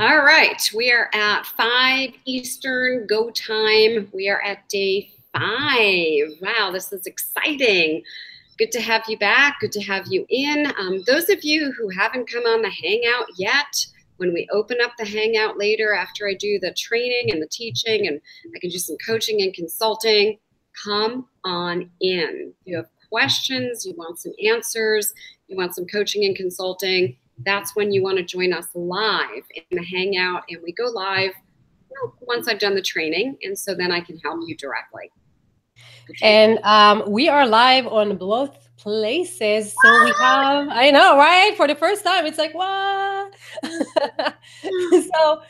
All right, we are at 5 Eastern go time. We are at day 5. Wow, this is exciting. Good to have you back. Good to have you in. Those of you who haven't come on the Hangout yet, when we open up the Hangout later after I do the training and the teaching and I can do some coaching and consulting, come on in. If you have questions, you want some answers, you want some coaching and consulting, that's when you want to join us live in the Hangout. And we go live once I've done the training. And so then I can help you directly. And we are live on both places. So we have, I know, right? For the first time, it's like, what? So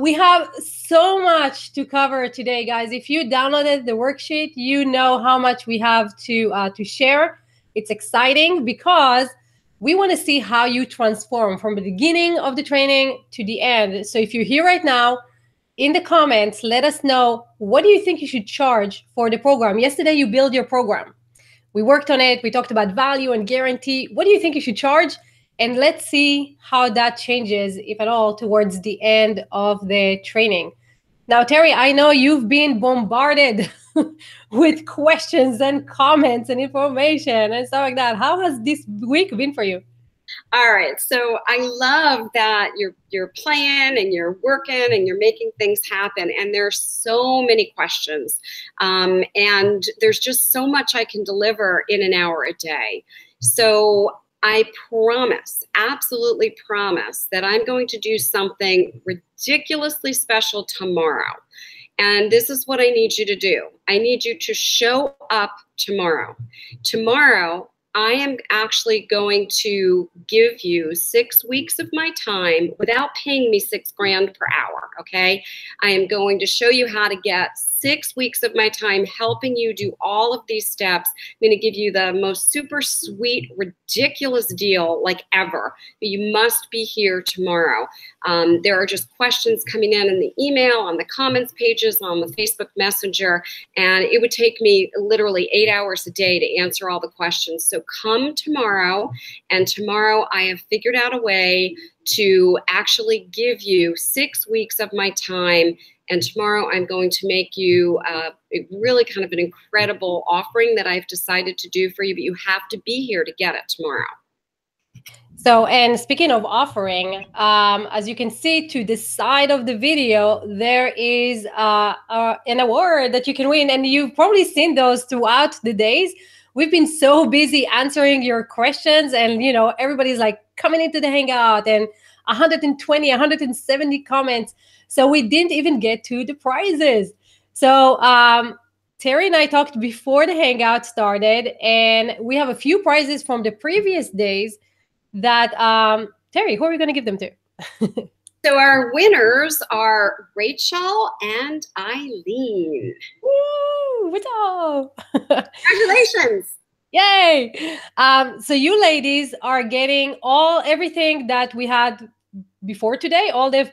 we have so much to cover today, guys. If you downloaded the worksheet, you know how much we have to share. It's exciting because we want to see how you transform from the beginning of the training to the end. So if you're here right now, in the comments, let us know, what do you think you should charge for the program? Yesterday, you built your program. We worked on it. We talked about value and guarantee. What do you think you should charge? And let's see how that changes, if at all, towards the end of the training. Now, Terry, I know you've been bombarded with questions and comments and information and stuff like that. How has this week been for you? All right, so I love that you're playing and you're working and you're making things happen, and there's so many questions, and there's just so much I can deliver in an hour a day. So I promise, absolutely promise, that I'm going to do something ridiculously special tomorrow. And this is what I need you to do. I need you to show up tomorrow. Tomorrow, I am actually going to give you 6 weeks of my time without paying me $6,000 per hour, okay? I am going to show you how to get 6 weeks of my time helping you do all of these steps. I'm going to give you the most super sweet, ridiculous deal like ever. You must be here tomorrow. There are just questions coming in the email, on the comments pages, on the Facebook Messenger, and it would take me literally 8 hours a day to answer all the questions. So come tomorrow, and tomorrow I have figured out a way to actually give you 6 weeks of my time. And tomorrow I'm going to make you a really kind of an incredible offering that I've decided to do for you, but you have to be here to get it tomorrow. So, and speaking of offering, as you can see to the side of the video, there is an award that you can win. And you've probably seen those throughout the days. We've been so busy answering your questions, and, you know, everybody's like coming into the Hangout, and 120, 170 comments. So we didn't even get to the prizes. So Terry and I talked before the Hangout started, and we have a few prizes from the previous days that, Terry, who are we going to give them to? So our winners are Rachel and Eileen. Woo! Congratulations! Yay! So you ladies are getting everything that we had before today, all the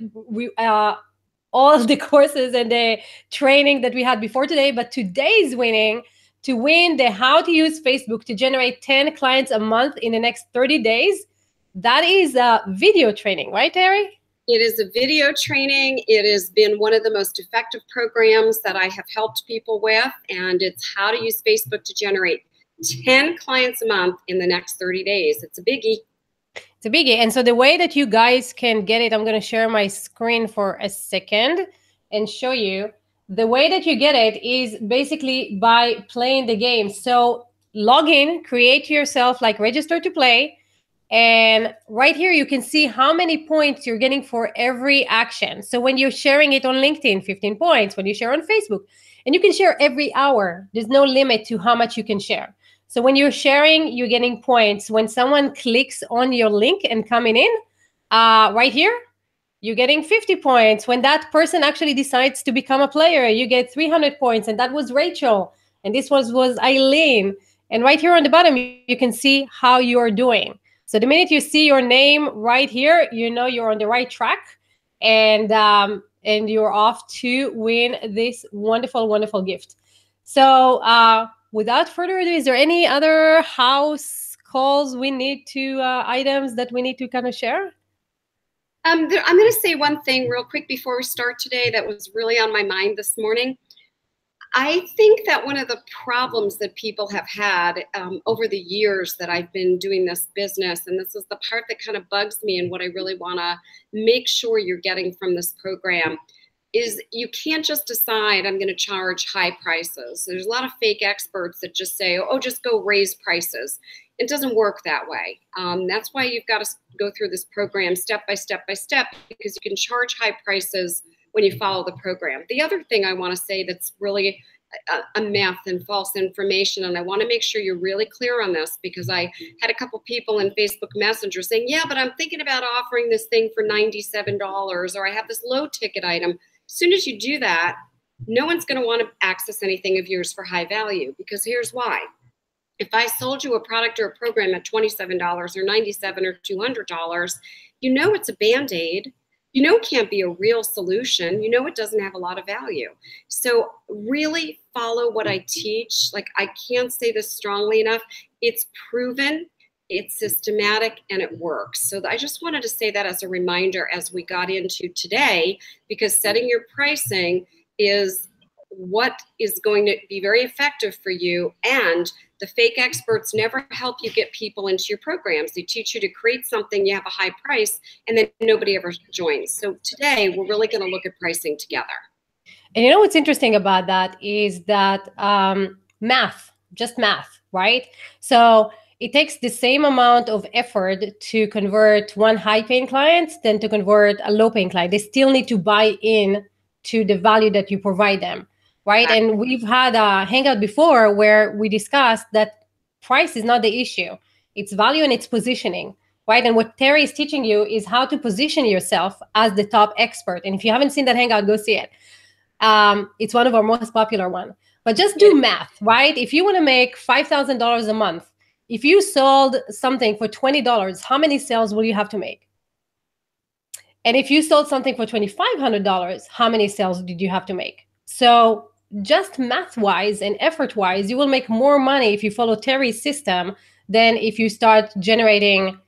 courses and the training that we had before today. But today's winning, to win the how to use Facebook to generate 10 clients a month in the next 30 days, that is a video training, right, Terry? It is a video training. It has been one of the most effective programs that I have helped people with, and it's how to use Facebook to generate 10 clients a month in the next 30 days. It's a biggie. It's a biggie. And so the way that you guys can get it, I'm going to share my screen for a second and show you. The way that you get it is basically by playing the game. So log in, create yourself, like register to play. And right here, you can see how many points you're getting for every action. So when you're sharing it on LinkedIn, 15 points. When you share on Facebook, and you can share every hour. There's no limit to how much you can share. So when you're sharing, you're getting points. When someone clicks on your link and coming in, right here, you're getting 50 points. When that person actually decides to become a player, you get 300 points. And that was Rachel. And this was Eileen. And right here on the bottom, you can see how you're doing. So the minute you see your name right here, you know you're on the right track, and you're off to win this wonderful, wonderful gift. So without further ado, is there any other house calls we need to, items that we need to kind of share? I'm going to say one thing real quick before we start today that was really on my mind this morning. I think that one of the problems that people have had over the years that I've been doing this business, and this is the part that kind of bugs me and what I really want to make sure you're getting from this program, is you can't just decide I'm going to charge high prices. There's a lot of fake experts that just say, oh, just go raise prices. It doesn't work that way. That's why you've got to go through this program step by step by step, because you can charge high prices when you follow the program. The other thing I want to say that's really a myth and false information, and I want to make sure you're really clear on this, because I had a couple people in Facebook Messenger saying, yeah, but I'm thinking about offering this thing for $97, or I have this low ticket item. As soon as you do that, no one's going to want to access anything of yours for high value, because here's why. If I sold you a product or a program at $27 or $97 or $200, you know it's a Band-Aid. You know it can't be a real solution. You know it doesn't have a lot of value. So really follow what I teach. Like, I can't say this strongly enough. It's proven, it's systematic, and it works. So I just wanted to say that as a reminder as we got into today, because setting your pricing is what is going to be very effective for you. And the fake experts never help you get people into your programs. They teach you to create something, you have a high price, and then nobody ever joins. So today we're really going to look at pricing together. And you know what's interesting about that is that math, just math, right? So it takes the same amount of effort to convert one high-paying client than to convert a low-paying client. They still need to buy in to the value that you provide them, right? And we've had a hangout before where we discussed that price is not the issue. It's value and it's positioning, right? And what Terry is teaching you is how to position yourself as the top expert. And if you haven't seen that hangout, go see it. It's one of our most popular one. But just do math, right? If you want to make $5,000 a month, if you sold something for $20, how many sales will you have to make? And if you sold something for $2,500, how many sales did you have to make? So just math-wise and effort-wise, you will make more money if you follow Terry's system than if you start generating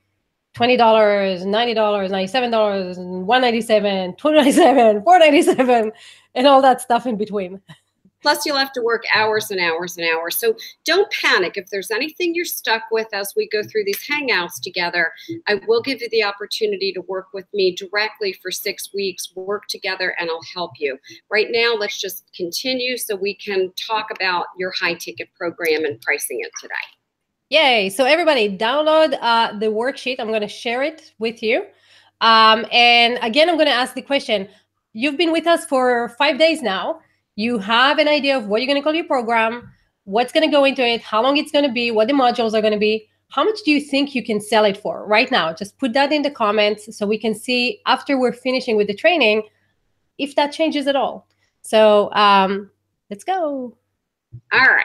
$20, $90, $97, $197, $297, $497, and all that stuff in between. Plus, you'll have to work hours and hours and hours. So don't panic. If there's anything you're stuck with as we go through these hangouts together, I will give you the opportunity to work with me directly for 6 weeks, work together, and I'll help you. Right now, let's just continue so we can talk about your high ticket program and pricing it today. Yay. So everybody download the worksheet. I'm going to share it with you. And again, I'm going to ask the question. You've been with us for 5 days now. You have an idea of what you're going to call your program, what's going to go into it, how long it's going to be, what the modules are going to be. How much do you think you can sell it for right now? Just put that in the comments so we can see after we're finishing with the training if that changes at all. So let's go. All right.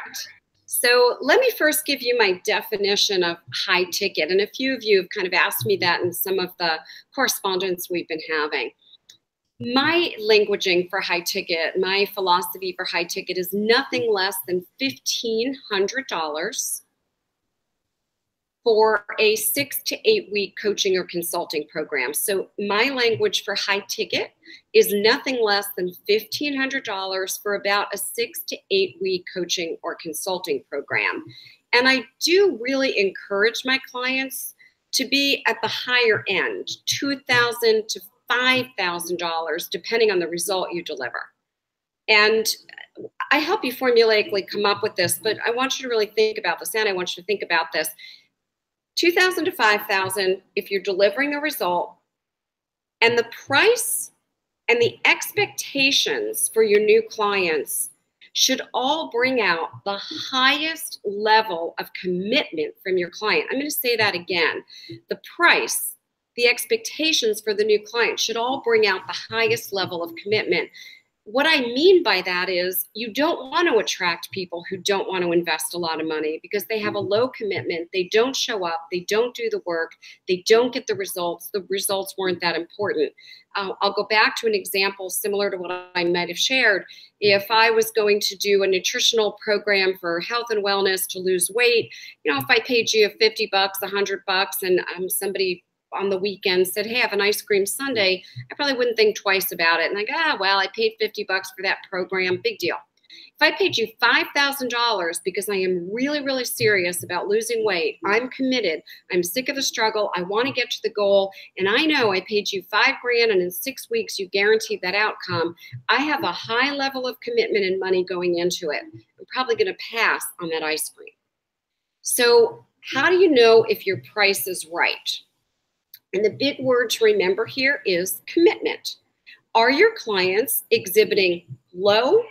So let me first give you my definition of high ticket. And a few of you have kind of asked me that in some of the correspondence we've been having. My languaging for high ticket, my philosophy for high ticket is nothing less than $1,500 for a 6 to 8 week coaching or consulting program. So my language for high ticket is nothing less than $1,500 for about a 6 to 8 week coaching or consulting program. And I do really encourage my clients to be at the higher end, $2,000 to $5,000, depending on the result you deliver. And I help you formulaically come up with this, but I want you to really think about this, and I want you to think about this. $2,000 to $5,000 if you're delivering a result, and the price and the expectations for your new clients should all bring out the highest level of commitment from your client. I'm going to say that again. The price, the expectations for the new client should all bring out the highest level of commitment. What I mean by that is you don't want to attract people who don't want to invest a lot of money because they have a low commitment. They don't show up. They don't do the work. They don't get the results. The results weren't that important. I'll go back to an example similar to what I might have shared. If I was going to do a nutritional program for health and wellness to lose weight, you know, if I paid you $50, $100, and somebody on the weekend said, hey, I have an ice cream sundae, I probably wouldn't think twice about it. And I go, well, I paid $50 for that program, big deal. If I paid you $5,000 because I am really, really serious about losing weight, I'm committed, I'm sick of the struggle, I want to get to the goal, and I know I paid you $5,000 and in 6 weeks you guaranteed that outcome, I have a high level of commitment and money going into it. I'm probably going to pass on that ice cream. So how do you know if your price is right? And the big word to remember here is commitment. Are your clients exhibiting low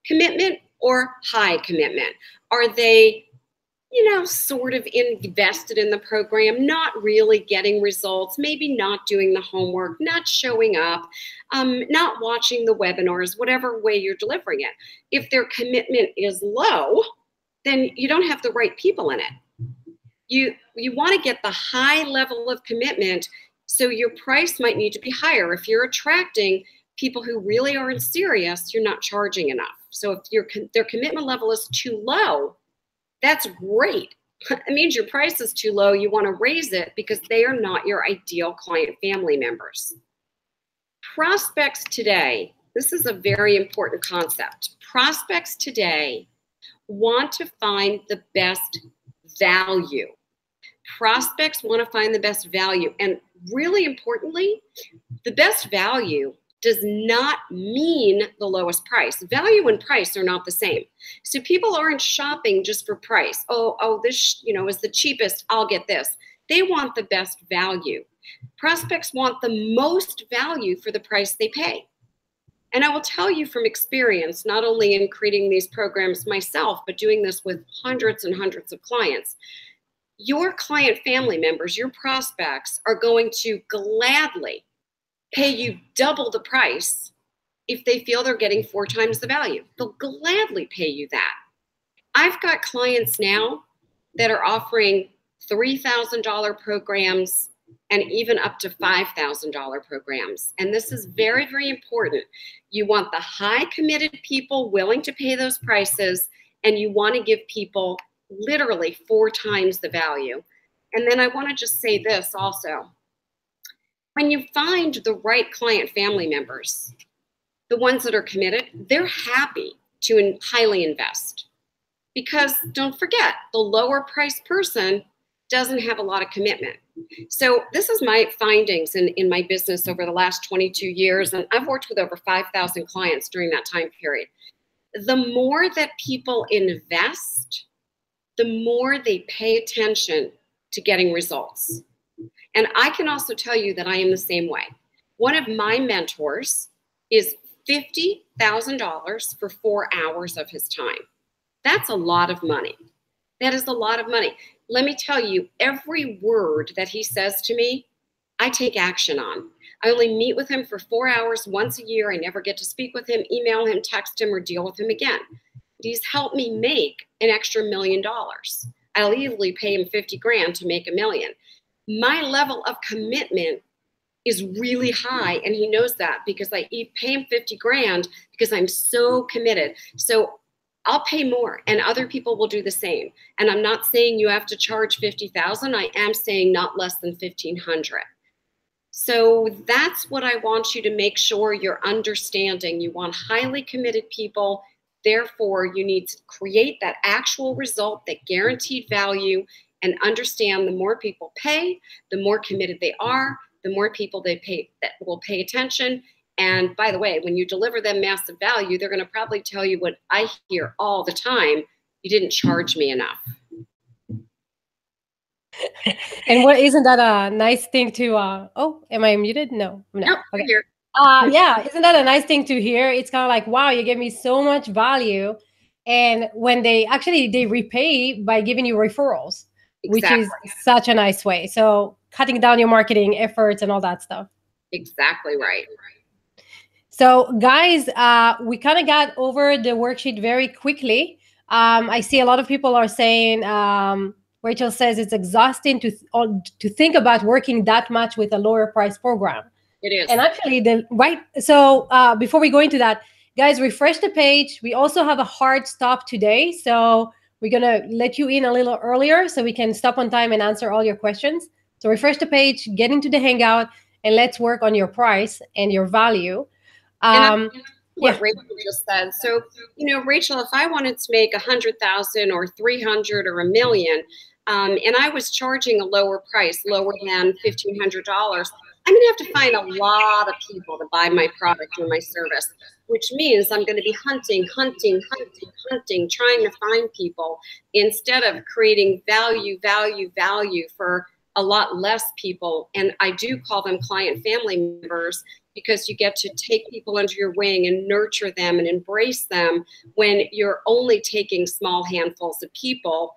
commitment or high commitment? Are they, sort of invested in the program, not really getting results, maybe not doing the homework, not showing up, not watching the webinars, whatever way you're delivering it? If their commitment is low, then you don't have the right people in it. You want to get the high level of commitment, so your price might need to be higher. If you're attracting people who really aren't serious, you're not charging enough. So if their commitment level is too low, that's great. It means your price is too low. You want to raise it because they are not your ideal client family members. Prospects today, this is a very important concept. Prospects today want to find the best value. Prospects want to find the best value. And really importantly, the best value does not mean the lowest price. Value and price are not the same. So people aren't shopping just for price. Oh, this is the cheapest, I'll get this. They want the best value. Prospects want the most value for the price they pay. And I will tell you from experience, not only in creating these programs myself, but doing this with hundreds and hundreds of clients, your client family members, your prospects, are going to gladly pay you double the price if they feel they're getting 4 times the value. They'll gladly pay you that. I've got clients now that are offering $3,000 programs and even up to $5,000 programs. And this is very, very important. You want the high committed people willing to pay those prices, and you want to give people literally 4 times the value. And then I want to just say this also. When you find the right client family members, the ones that are committed, they're happy to highly invest. Because don't forget, the lower priced person doesn't have a lot of commitment. So this is my findings in my business over the last 22 years. And I've worked with over 5,000 clients during that time period. The more that people invest, the more they pay attention to getting results. And I can also tell you that I am the same way. One of my mentors is $50,000 for 4 hours of his time. That's a lot of money. That is a lot of money. Let me tell you, every word that he says to me, I take action on. I only meet with him for 4 hours once a year. I never get to speak with him, email him, text him, or deal with him again. He's helped me make an extra $1 million. I'll easily pay him 50 grand to make $1 million. My level of commitment is really high, and he knows that because I pay him 50 grand because I'm so committed. So I'll pay more, and other people will do the same. And I'm not saying you have to charge 50,000. I am saying not less than 1,500. So that's what I want you to make sure you're understanding. You want highly committed people. Therefore, you need to create that actual result, that guaranteed value, and understand the more people pay, the more committed they are, the more people they pay that will pay attention. And by the way, when you deliver them massive value, they're going to probably tell you what I hear all the time: you didn't charge me enough. And what, isn't that a nice thing to oh, am I muted? No, I'm not. Nope, okay. here. Yeah, isn't that a nice thing to hear? It's kind of like, wow, you gave me so much value. And when they repay by giving you referrals, exactly, which is such a nice way. So cutting down your marketing efforts and all that stuff. Exactly right. So guys, we kind of got over the worksheet very quickly. I see a lot of people are saying, Rachel says it's exhausting to think about working that much with a lower price program. It is. And actually, so before we go into that, guys, refresh the page. We also have a hard stop today. So we're going to let you in a little earlier so we can stop on time and answer all your questions. So refresh the page, get into the Hangout, and let's work on your price and your value. What Rachel just said. So, Rachel, if I wanted to make 100,000 or 300 or $1 million, and I was charging a lower price, lower than $1,500, I'm going to have to find a lot of people to buy my product or my service, which means I'm going to be hunting, trying to find people instead of creating value for a lot less people. And I do call them client family members, because you get to take people under your wing and nurture them and embrace them when you're only taking small handfuls of people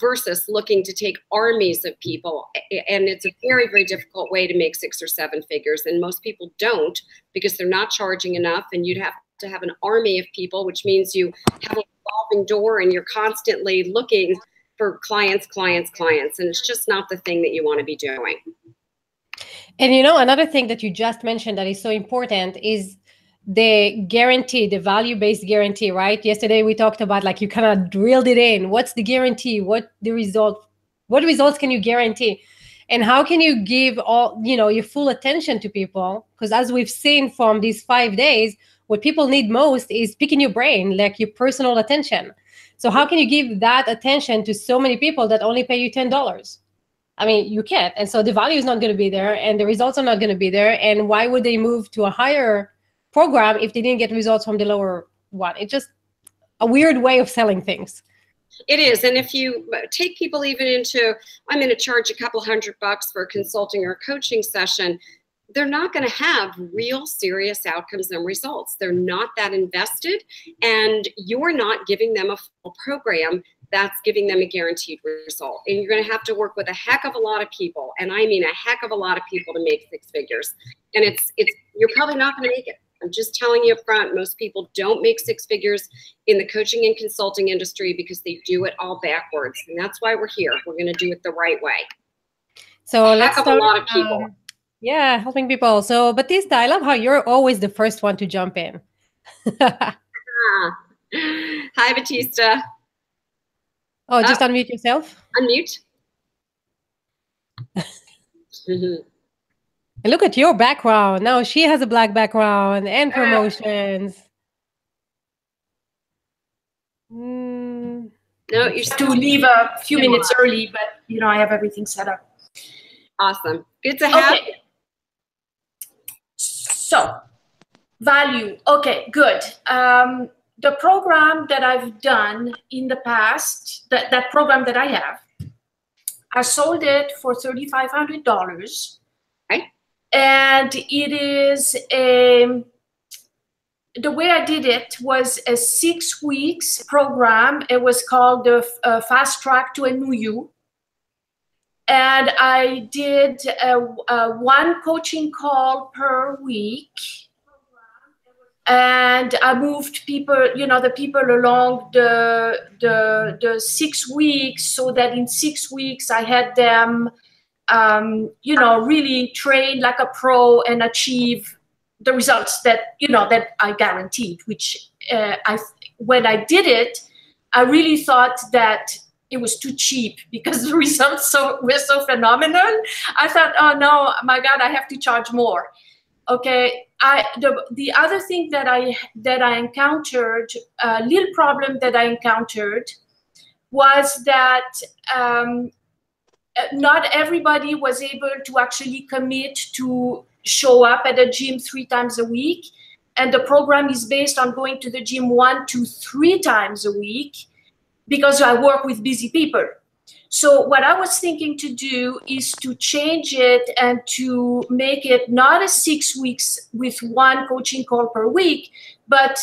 versus looking to take armies of people. And it's a very, very difficult way to make 6 or 7 figures. And most people don't, because they're not charging enough, and you'd have to have an army of people, which means you have a revolving door and you're constantly looking for clients. And it's just not the thing that you want to be doing. And another thing that you just mentioned that is so important is the guarantee, the value-based guarantee, right? Yesterday we talked about, like, you kind of drilled it in. What's the guarantee? What results can you guarantee? And how can you give all, your full attention to people? Because as we've seen from these 5 days, what people need most is picking your brain, like your personal attention. So how can you give that attention to so many people that only pay you $10? I mean, you can't. And so the value is not going to be there, and the results are not going to be there. And why would they move to a higher program if they didn't get results from the lower one? It's just a weird way of selling things. It is. And if you take people even into, I'm going to charge a couple $100 for a consulting or a coaching session, they're not going to have real serious outcomes and results. They're not that invested, and you're not giving them a full program that's giving them a guaranteed result. And you're going to have to work with a heck of a lot of people. And I mean a heck of a lot of people to make 6 figures. And you're probably not going to make it. I'm just telling you up front, most people don't make 6 figures in the coaching and consulting industry because they do it all backwards. And that's why we're here. We're going to do it the right way. So let's start, a lot of people. Yeah, helping people. So, Batista, I love how you're always the first one to jump in. Hi, Batista. Oh, just unmute yourself. Unmute. And look at your background. Now she has a black background and promotions. No, you have to leave a few minutes early, but I have everything set up. Awesome. Good to have. Okay. So, value. Okay, good. The program that I've done in the past, that program that I have, I sold it for $3,500. Right. And it is the way I did it was a 6 weeks program. It was called the Fast Track to a New You. And I did one coaching call per week. And I moved people, the people along the 6 weeks, so that in 6 weeks I had them, really train like a pro and achieve the results that, that I guaranteed, which when I did it, I really thought that it was too cheap because the results were so phenomenal. I thought, oh no, my God, I have to charge more. Okay, the other thing that I encountered, a little problem that I encountered, was that not everybody was able to actually commit to show up at a gym 3 times a week, and the program is based on going to the gym 1 to 3 times a week because I work with busy people. So what I was thinking to do is to change it and to make it not a 6 weeks with 1 coaching call per week, but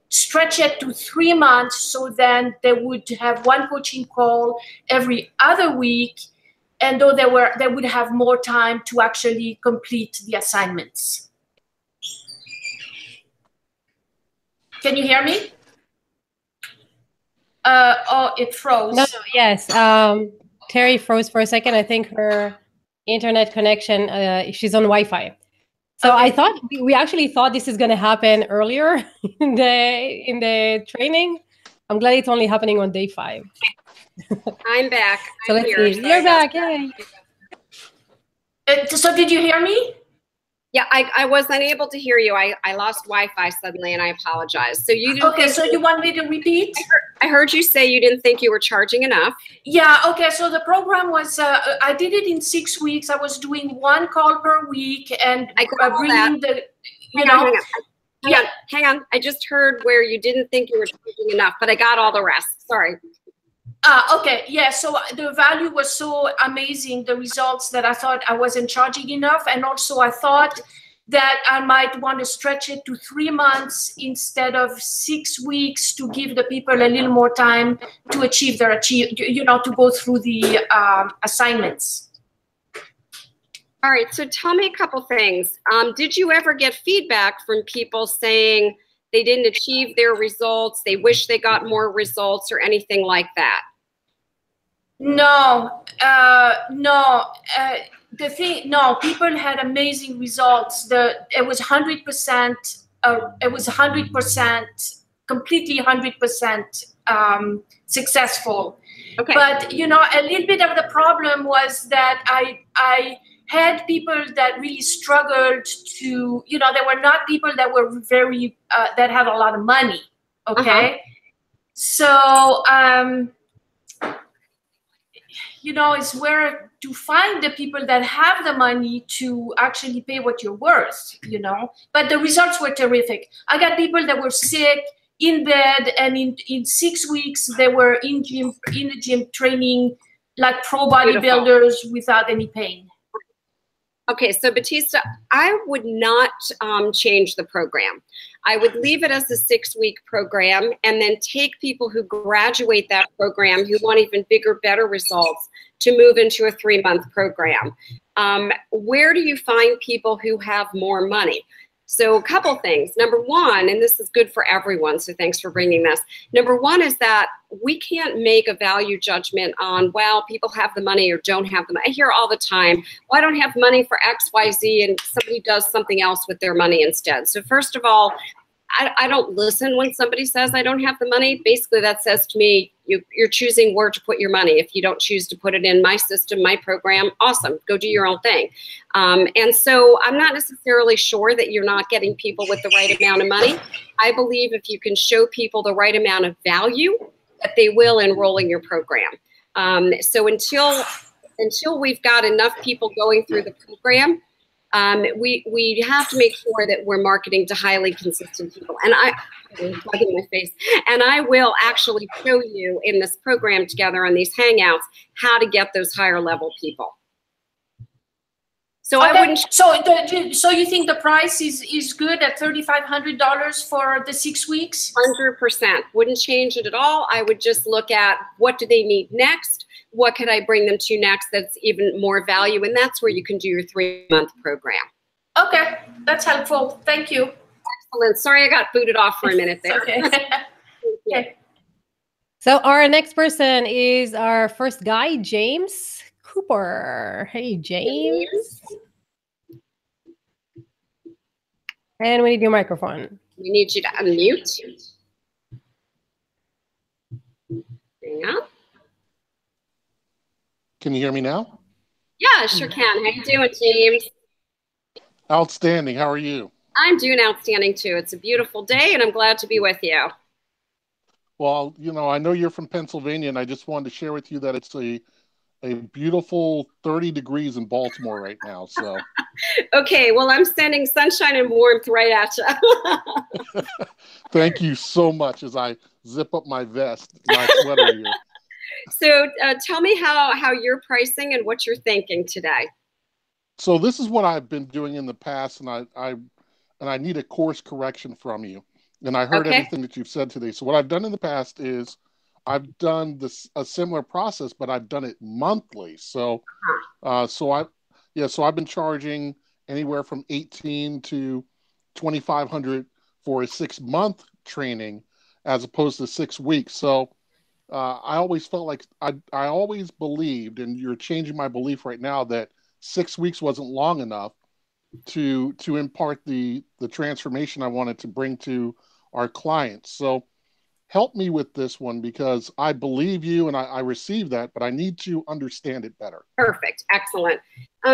stretch it to 3 months, so then they would have 1 coaching call every other week, and though they would have more time to actually complete the assignments. Can you hear me? Oh, it froze. No, yes. Terry froze for a second. I think her internet connection, she's on Wi-Fi. So okay. I thought, we actually thought this is going to happen earlier in the training. I'm glad it's only happening on day 5. I'm back. So let's see. You're back. Yay. So did you hear me? Yeah, I was unable to hear you. I lost Wi-Fi suddenly, and I apologize. So you didn't Okay, so you want me to repeat? I heard you say you didn't think you were charging enough. Yeah, okay, so the program was, I did it in 6 weeks. I was doing 1 call per week and bringing the, you know. Hang on. I just heard where you didn't think you were charging enough, but I got all the rest. Sorry. Okay, yeah, so the value was so amazing, the results, that I thought I wasn't charging enough. And also I thought that I might want to stretch it to 3 months instead of 6 weeks to give the people a little more time to achieve to go through the assignments. All right, so tell me a couple things. Did you ever get feedback from people saying they didn't achieve their results, they wish they got more results, or anything like that? No, people had amazing results. It was 100%. It was 100%, completely 100% successful. Okay. But a little bit of the problem was that I had people that really struggled to. There were not people that were very that had a lot of money. Okay, so. It's where to find the people that have the money to actually pay what you're worth, But the results were terrific. I got people that were sick, in bed, and in 6 weeks, they were in the gym training like pro bodybuilders without any pain. Okay, so Batista, I would not change the program. I would leave it as a 6-week program and then take people who graduate that program who want even bigger, better results to move into a 3-month program. Where do you find people who have more money? So a couple things. Number one, and this is good for everyone, so thanks for bringing this. Number one is that we can't make a value judgment on, well, people have the money or don't have the money. I hear all the time, well, I don't have money for X, Y, Z, and somebody does something else with their money instead. So first of all, I don't listen when somebody says I don't have the money. Basically, that says to me, you're choosing where to put your money. If you don't choose to put it in my system, my program, awesome, go do your own thing. And so I'm not necessarily sure that you're not getting people with the right amount of money. I believe if you can show people the right amount of value, that they will enroll in your program. So until we've got enough people going through the program, we have to make sure that we're marketing to highly consistent people. And plugging my face. And I will actually show you in this program together on these Hangouts how to get those higher level people. So okay. I wouldn't. So you think the price is good at $3,500 for the 6 weeks? 100%. Wouldn't change it at all. I would just look at what do they need next. What could I bring them to next that's even more value? And that's where you can do your 3-month program. Okay, that's helpful. Thank you. Excellent. Sorry I got booted off for a minute there. Okay. Okay. So our next person is our first guy, James Cooper. Hey, James. And we need your microphone. We need you to unmute. Hang on. Can you hear me now? Yeah, sure can. How you doing, James? Outstanding. How are you? I'm doing outstanding, too. It's a beautiful day, and I'm glad to be with you. Well, I know you're from Pennsylvania, and I just wanted to share with you that it's a beautiful 30 degrees in Baltimore right now. So. Okay, well, I'm sending sunshine and warmth right at you. Thank you so much as I zip up my vest, my sweater here. So tell me how you're pricing and what you're thinking today. So this is what I've been doing in the past, and I need a course correction from you. And I heard everything that you've said today. So what I've done in the past is I've done a similar process, but I've done it monthly. So so I've been charging anywhere from $1,800 to $2,500 for a 6-month training, as opposed to 6 weeks. So I always felt like I always believed, and you're changing my belief right now, that 6 weeks wasn't long enough to impart the transformation I wanted to bring to our clients. So help me with this one because I believe you and I receive that, but I need to understand it better. Perfect. Excellent.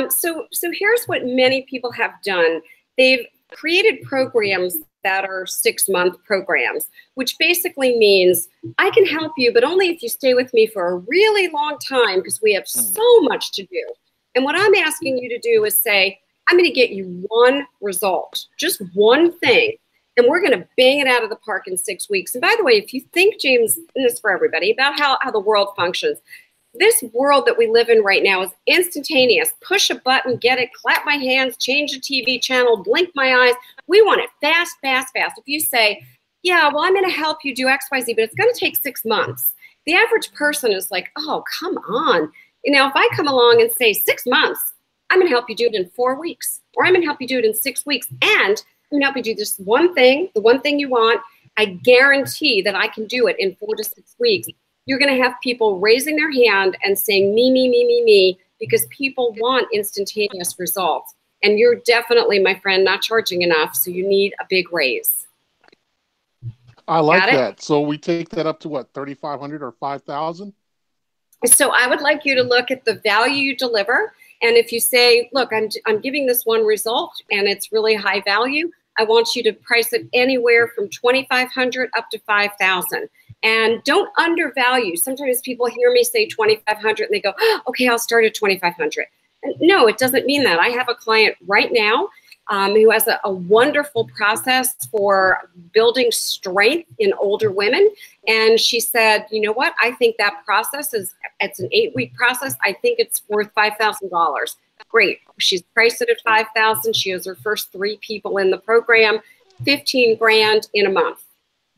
So here's what many people have done. They've created programs that are 6-month programs, which basically means I can help you, but only if you stay with me for a really long time because we have so much to do. And what I'm asking you to do is say, I'm going to get you one result, just one thing, and we're going to bang it out of the park in 6 weeks. And by the way, if you think, James, and this is for everybody, about how the world functions, this world that we live in right now is instantaneous. Push a button, get it, clap my hands, change the TV channel, blink my eyes. We want it fast, fast, fast. If you say, yeah, well, I'm going to help you do X, Y, Z, but it's going to take 6 months. The average person is like, oh, come on. You know, if I come along and say 6 months, I'm going to help you do it in 4 weeks, or I'm going to help you do it in 6 weeks, and I'm going to help you do this one thing, the one thing you want. I guarantee that I can do it in 4 to 6 weeks. You're going to have people raising their hand and saying me, me, me, me, me, because people want instantaneous results. And you're definitely, my friend, not charging enough, so you need a big raise. I like that. So we take that up to what, 3,500 or 5,000? So I would like you to look at the value you deliver. And if you say, look, I'm giving this one result and it's really high value, I want you to price it anywhere from 2,500 up to 5,000. And don't undervalue. Sometimes people hear me say 2,500 and they go, oh, okay, I'll start at 2,500. No, it doesn't mean that. I have a client right now who has a wonderful process for building strength in older women. And she said, you know what? I think that process it's an 8-week process. I think it's worth $5,000. Great. She's priced it at $5,000. She has her first 3 people in the program, 15 grand in a month.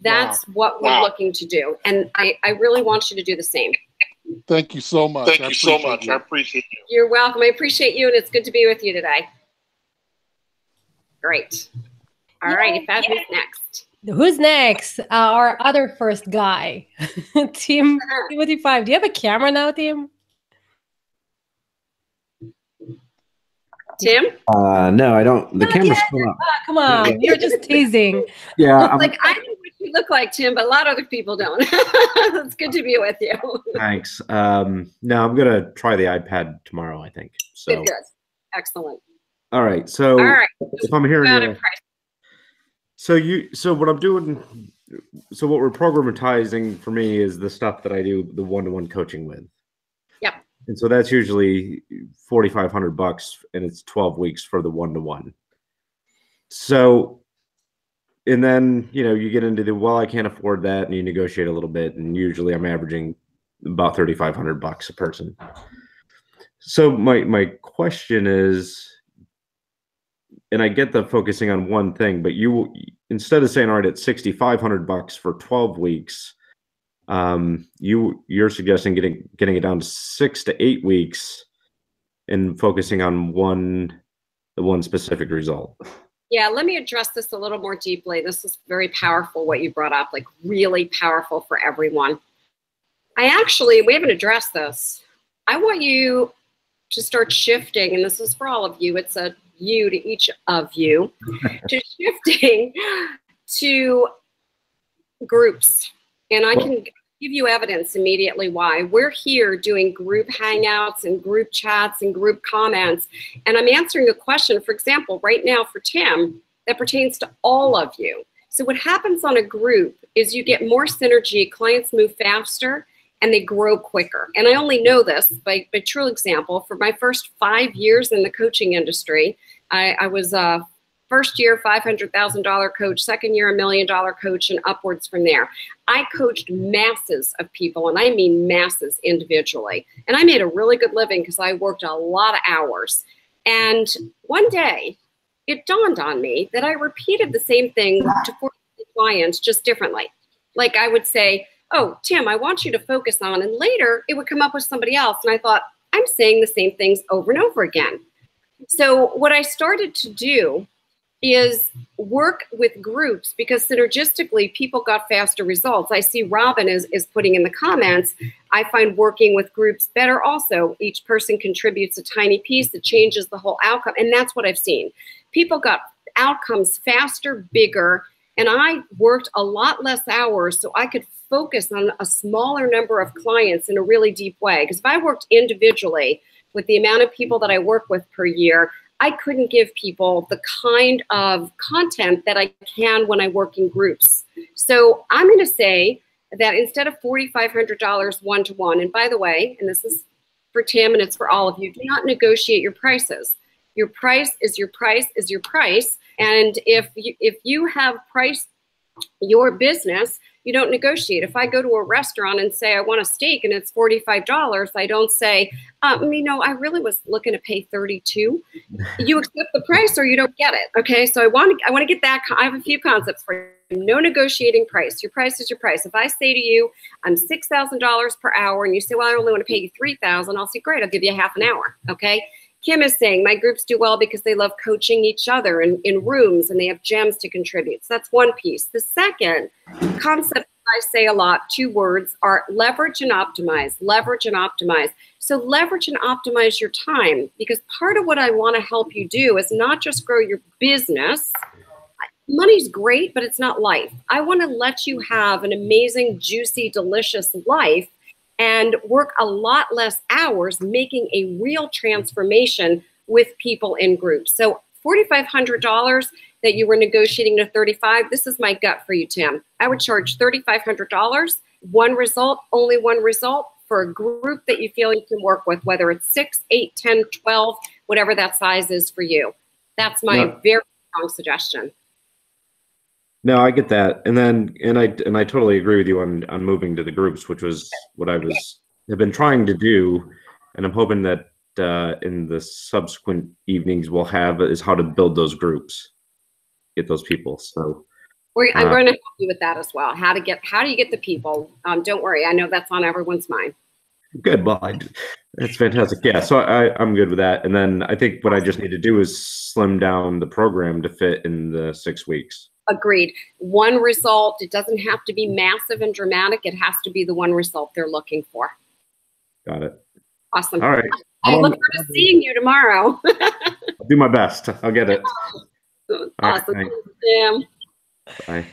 That's what we're looking to do. And I really want you to do the same. Thank you so much. Thank you so much. I appreciate you. You're welcome. I appreciate you, and it's good to be with you today. Great. All right. Who's next? Who's next? Our other first guy, Tim 25. Do you have a camera now, Tim? Tim? No, I don't. The camera's still up. Come on, you're just teasing. Yeah, like I know what you look like, Tim, but a lot of other people don't. It's good to be with you. Thanks. No, I'm gonna try the iPad tomorrow, I think. So good. Excellent. All right. So if I'm hearing you, so what I'm doing, so what we're programmatizing for me is the stuff that I do the one-to-one coaching with. Yep. And so that's usually $4,500, and it's 12 weeks for the one-to-one. So, and then, you know, you get into the, well, I can't afford that, and you negotiate a little bit, and usually I'm averaging about $3,500 a person. So my question is, and I get the focusing on one thing, but you, instead of saying, all right, it's $6,500 for 12 weeks, you're suggesting getting it down to 6 to 8 weeks and focusing on the one specific result. Yeah, let me address this a little more deeply. This is very powerful, what you brought up, like really powerful for everyone. We haven't addressed this. I want you to start shifting, and this is for all of you. It's a you to each of you, to shifting to groups. And I can give you evidence immediately why. We're here doing group hangouts and group chats and group comments. And I'm answering a question, for example, right now for Tim, that pertains to all of you. So what happens on a group is you get more synergy, clients move faster, and they grow quicker. And I only know this by true example. For my first 5 years in the coaching industry, I was a first year $500,000 coach, second year $1 million coach, and upwards from there. I coached masses of people, and I mean masses individually. And I made a really good living because I worked a lot of hours. And one day, it dawned on me that I repeated the same thing to 40 clients, just differently. Like I would say, oh, Tim, I want you to focus on, and later it would come up with somebody else. And I thought, I'm saying the same things over and over again. So what I started to do is work with groups, because synergistically people got faster results. I see Robin is putting in the comments, I find working with groups better also. Each person contributes a tiny piece that changes the whole outcome. And that's what I've seen. People got outcomes faster, bigger, And I worked a lot less hours so I could focus on a smaller number of clients in a really deep way. Because if I worked individually with the amount of people that I work with per year, I couldn't give people the kind of content that I can when I work in groups. So I'm going to say that instead of $4,500 one-to-one, and by the way, and this is for Tim and it's for all of you, do not negotiate your prices. Your price is your price is your price. And if you have priced your business, you don't negotiate. If I go to a restaurant and say I want a steak and it's $45, I don't say, I really was looking to pay $32. You accept the price or you don't get it. Okay, so I want to get that. I have a few concepts for you. No negotiating price. Your price is your price. If I say to you, I'm $6,000 per hour, and you say, well, I only want to pay you $3,000, I'll say, great, I'll give you half an hour. Okay. Kim is saying my groups do well because they love coaching each other in rooms and they have gems to contribute. So that's one piece. The second concept I say a lot, 2 words, are leverage and optimize. Leverage and optimize. So leverage and optimize your time, because part of what I want to help you do is not just grow your business. Money's great, but it's not life. I want to let you have an amazing, juicy, delicious life and work a lot less hours, making a real transformation with people in groups. So $4,500 that you were negotiating to $35,000, this is my gut for you, Tim. I would charge $3,500, one result, only one result, for a group that you feel you can work with, whether it's 6, 8, 10, 12, whatever that size is for you. That's my very strong suggestion. No, I get that, and I totally agree with you on moving to the groups, which was what have been trying to do, and I'm hoping that in the subsequent evenings we'll have is how to build those groups, get those people. So I'm going to help you with that as well. How do you get the people? Don't worry, I know that's on everyone's mind. Good, well, that's fantastic. Yeah, so I'm good with that, and then I think what I just need to do is slim down the program to fit in the 6 weeks. Agreed. One result. It doesn't have to be massive and dramatic. It has to be the one result they're looking for. Got it. Awesome. All right. I look forward to seeing you tomorrow. I'll do my best. I'll get it. Awesome. Right, Sam. Bye.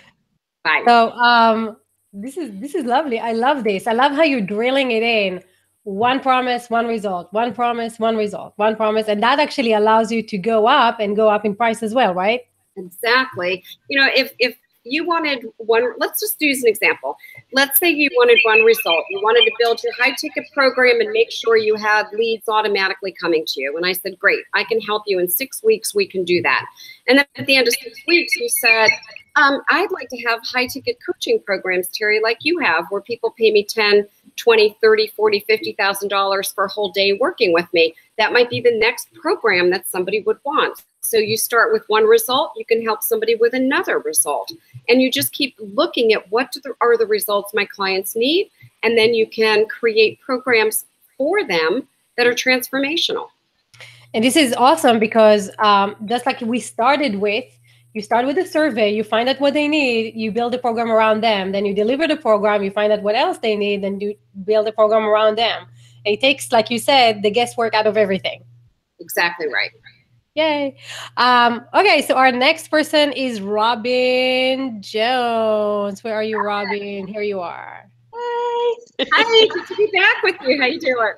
Bye. So this is lovely. I love this. I love how you're drilling it in. One promise, one result. One promise, one result. One promise. And that actually allows you to go up in price as well, right? Exactly. If you wanted one, let's just use an example. Let's say you wanted one result. You wanted to build your high ticket program and make sure you had leads automatically coming to you. And I said, great, I can help you in 6 weeks. We can do that. And then at the end of 6 weeks, you said, I'd like to have high ticket coaching programs, Terry, like you have, where people pay me $10, $20, $30, $40, $50,000 for a whole day working with me. That might be the next program that somebody would want. So you start with one result, you can help somebody with another result. And you just keep looking at what are the results my clients need, and then you can create programs for them that are transformational. And this is awesome because just like we started with, you start with a survey, you find out what they need, you build a program around them, then you deliver the program, you find out what else they need, then you build a program around them. And it takes, like you said, the guesswork out of everything. Exactly right. Yay. Okay, so our next person is Robin Jones. Where are you, Robin? Here you are. Hi. Hi, good to be back with you. How you doing?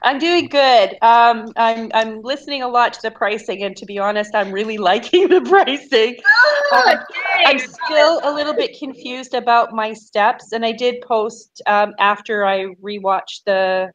I'm doing good. I'm listening a lot to the pricing, and to be honest, I'm really liking the pricing. I'm still a little bit confused about my steps, and I did post after I rewatched the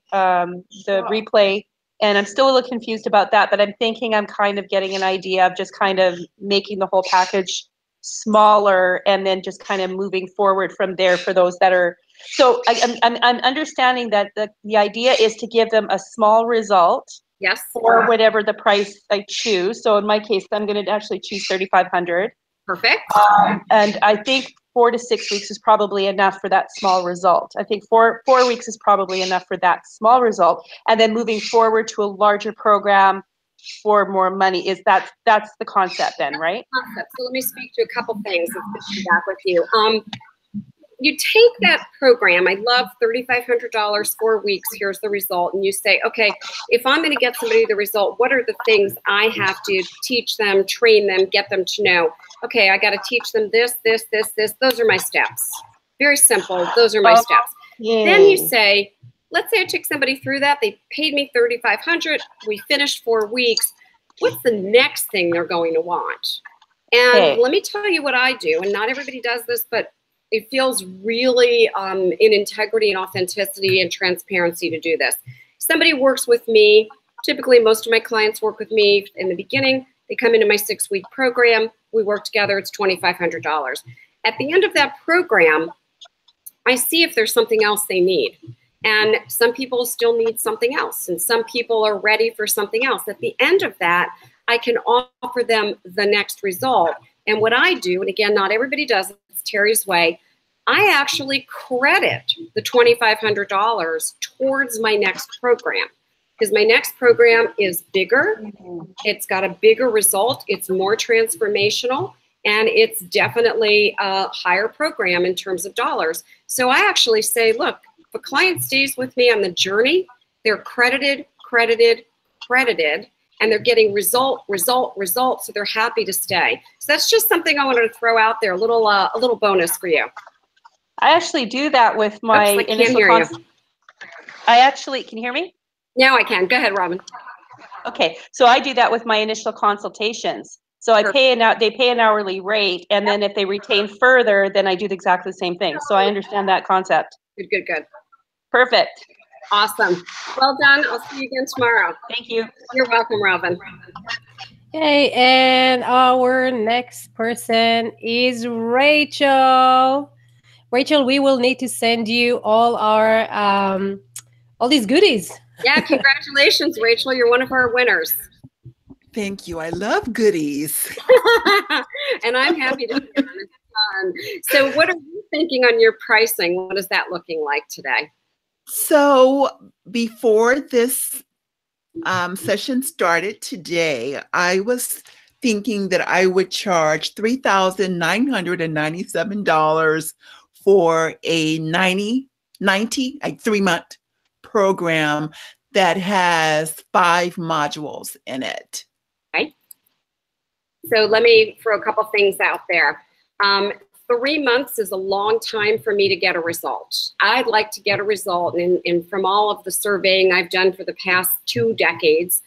replay. And I'm still a little confused about that, but I'm thinking I'm kind of getting an idea of just kind of making the whole package smaller and then just kind of moving forward from there for those that are. So I'm understanding that the idea is to give them a small result. Yes. For whatever the price I choose. So in my case, I'm going to actually choose $3,500. Perfect. And I think 4 to 6 weeks is probably enough for that small result. I think four weeks is probably enough for that small result. And then moving forward to a larger program for more money that's the concept then, right? So let me speak to a couple things and back with you. you take that program, I love $3,500, 4 weeks, here's the result. And you say, okay, if I'm going to get somebody the result, what are the things I have to teach them, train them, get them to know? Okay, I got to teach them this, this, this, this. Those are my steps. Very simple. Those are my steps. Yay. Then you say, let's say I took somebody through that. They paid me $3,500. We finished 4 weeks. What's the next thing they're going to want? And let me tell you what I do. And not everybody does this, but it feels really in integrity and authenticity and transparency to do this. Somebody works with me. Typically, most of my clients work with me in the beginning. They come into my 6-week program. We work together. It's $2,500. At the end of that program, I see if there's something else they need. And some people still need something else. And some people are ready for something else. At the end of that, I can offer them the next result. And what I do, and again, not everybody does it, it's Terry's way, I actually credit the $2,500 towards my next program. Because my next program is bigger, it's got a bigger result, it's more transformational, and it's definitely a higher program in terms of dollars. So I actually say, look, if a client stays with me on the journey, they're credited, credited, credited, and they're getting result, so they're happy to stay. So that's just something I wanted to throw out there, a little bonus for you. I actually do that with my initial I actually, can you hear me? Now I can. Go ahead, Robin. Okay, so I do that with my initial consultations. So I they pay an hourly rate, and then if they retain further, then I do exactly the same thing. So I understand that concept. Good, good, good. Perfect. Awesome. Well done. I'll see you again tomorrow. Thank you. You're welcome, Robin. Okay, and our next person is Rachel. Rachel, we will need to send you all our all these goodies. Yeah, congratulations, Rachel. You're one of our winners. Thank you. I love goodies. And I'm happy to hear it. It's fun. So what are you thinking on your pricing? What is that looking like today? So before this session started today, I was thinking that I would charge $3,997 for a 3-month program that has 5 modules in it. Okay. So let me throw a couple things out there. 3 months is a long time for me to get a result. I'd like to get a result, and from all of the surveying I've done for the past 2 decades,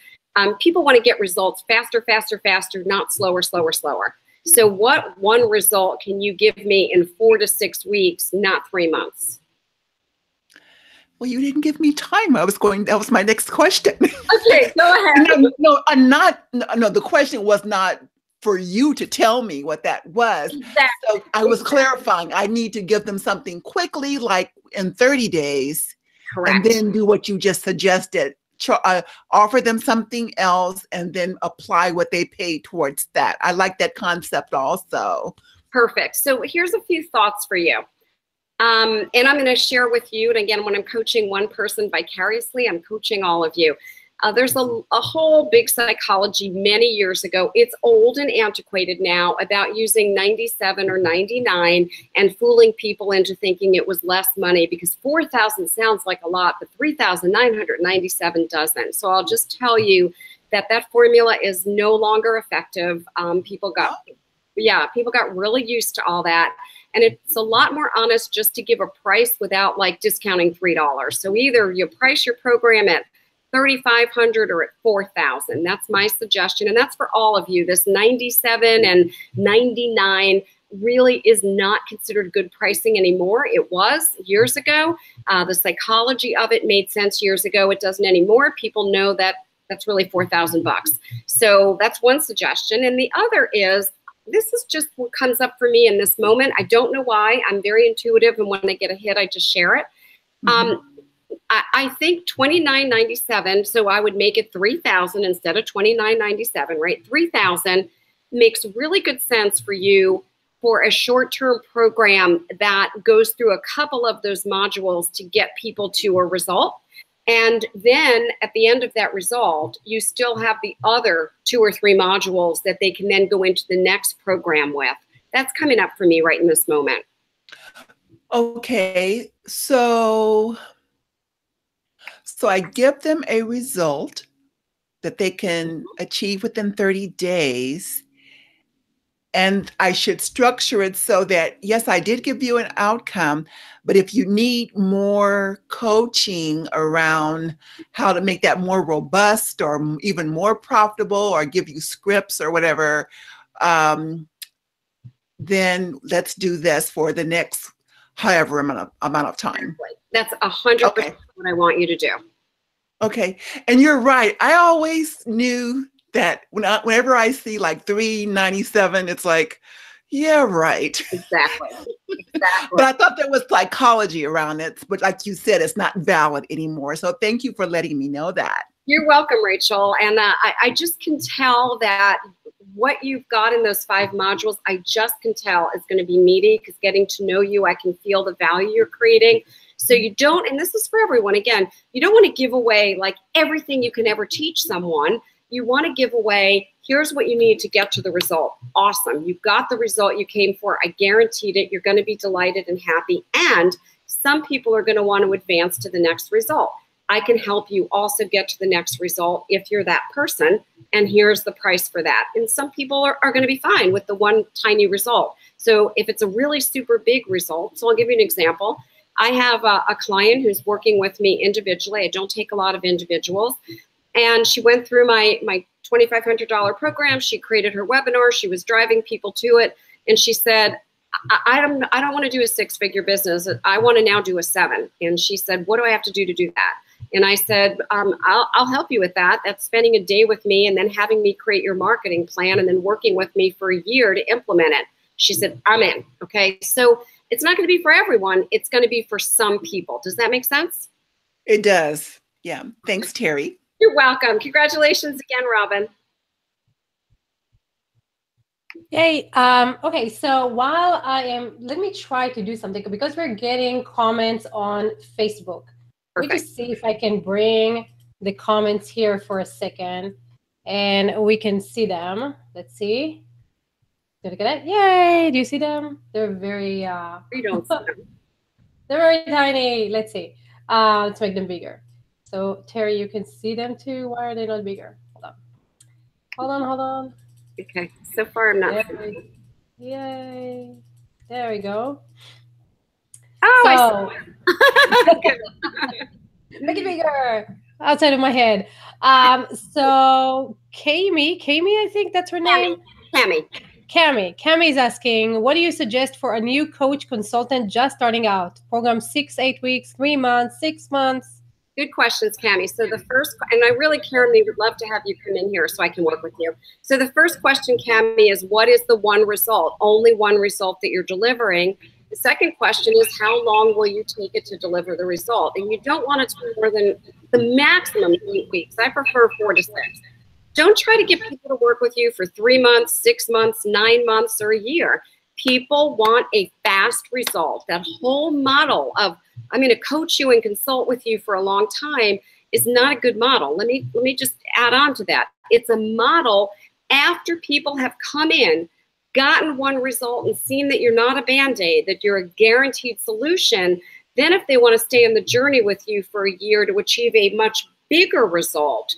people want to get results faster, faster, faster, not slower, slower, slower. So what one result can you give me in 4 to 6 weeks, not 3 months? Well, you didn't give me time. That was my next question. Okay, go ahead. No, the question was not for you to tell me what that was. Exactly. So I was clarifying. I need to give them something quickly, like in 30 days. Correct. And then do what you just suggested. Offer them something else and then apply what they pay towards that. I like that concept also. Perfect. So here's a few thoughts for you. And I'm going to share with you, and again, when I'm coaching one person vicariously, I'm coaching all of you. There's a whole big psychology many years ago. It's old and antiquated now about using 97 or 99 and fooling people into thinking it was less money, because 4,000 sounds like a lot, but 3,997 doesn't. So I'll just tell you that that formula is no longer effective. People got really used to all that. And it's a lot more honest just to give a price without like discounting $3. So either you price your program at $3,500 or at $4,000. That's my suggestion. And that's for all of you. This 97 and 99 really is not considered good pricing anymore. It was years ago. The psychology of it made sense years ago. It doesn't anymore. People know that that's really $4,000 bucks. So that's one suggestion. And the other is, this is just what comes up for me in this moment. I don't know why. I'm very intuitive, and when I get a hit, I just share it. Mm-hmm. I think $29.97, so I would make it $3,000 instead of $29.97, right? $3,000 makes really good sense for you for a short-term program that goes through a couple of those modules to get people to a result. And then at the end of that result, you still have the other 2 or 3 modules that they can then go into the next program with. That's coming up for me right in this moment. Okay, so I give them a result that they can achieve within 30 days. And I should structure it so that, yes, I did give you an outcome, but if you need more coaching around how to make that more robust or even more profitable, or give you scripts or whatever, then let's do this for the next however amount of time. That's 100% what I want you to do. Okay. And you're right. I always knew that whenever I see like 397, it's like, yeah, right. Exactly. But I thought there was psychology around it. But like you said, it's not valid anymore. So thank you for letting me know that. You're welcome, Rachel. And I just can tell that what you've got in those 5 modules, I just can tell is going to be meaty, because getting to know you, I can feel the value you're creating. So you don't, and this is for everyone, again, you don't want to give away like everything you can ever teach someone. You want to give away, here's what you need to get to the result. Awesome. You've got the result you came for. I guaranteed it. You're going to be delighted and happy. And some people are going to want to advance to the next result. I can help you also get to the next result if you're that person. And here's the price for that. And some people are going to be fine with the one tiny result. So if it's a really super big result, so I'll give you an example. I have a client who's working with me individually. I don't take a lot of individuals. And she went through my $2,500 program. She created her webinar. She was driving people to it. And she said, I don't want to do a 6-figure business. I want to now do a 7. And she said, what do I have to do that? And I said, I'll help you with that. That's spending a day with me and then having me create your marketing plan and then working with me for a year to implement it. She said, I'm in. Okay. So it's not going to be for everyone. It's going to be for some people. Does that make sense? It does. Yeah. Thanks, Terry. You're welcome. Congratulations again, Robin. Yay. Okay, so while let me try to do something, because we're getting comments on Facebook. Let me just see if I can bring the comments here for a second and we can see them. Let's see. Did I get it? Yay. Do you see them? They're very, you don't see them. They're very tiny. Let's see. Let's make them bigger. So Terry, you can see them too. Why are they not bigger? Hold on. Okay. So far, I'm not. Yay. There we go. Oh, so, I saw it. Make it bigger. Outside of my head. So Kami, I think that's her name. Kami is asking, what do you suggest for a new coach consultant just starting out? Program 6, 8 weeks, 3 months, 6 months? Good questions, Kami. So the first, and I really, Karen, we would love to have you come in here so I can work with you. So the first question, Kami, is what is the one result? Only one result that you're delivering. The second question is how long will you take it to deliver the result? And you don't want it to be more than the maximum 8 weeks. I prefer 4 to 6. Don't try to get people to work with you for 3 months, 6 months, 9 months, or a year. People want a fast result. That whole model of, I'm going to coach you and consult with you for a long time is not a good model. Let me just add on to that. It's a model after people have come in, gotten one result and seen that you're not a Band-Aid, that you're a guaranteed solution. Then if they want to stay on the journey with you for a year to achieve a much bigger result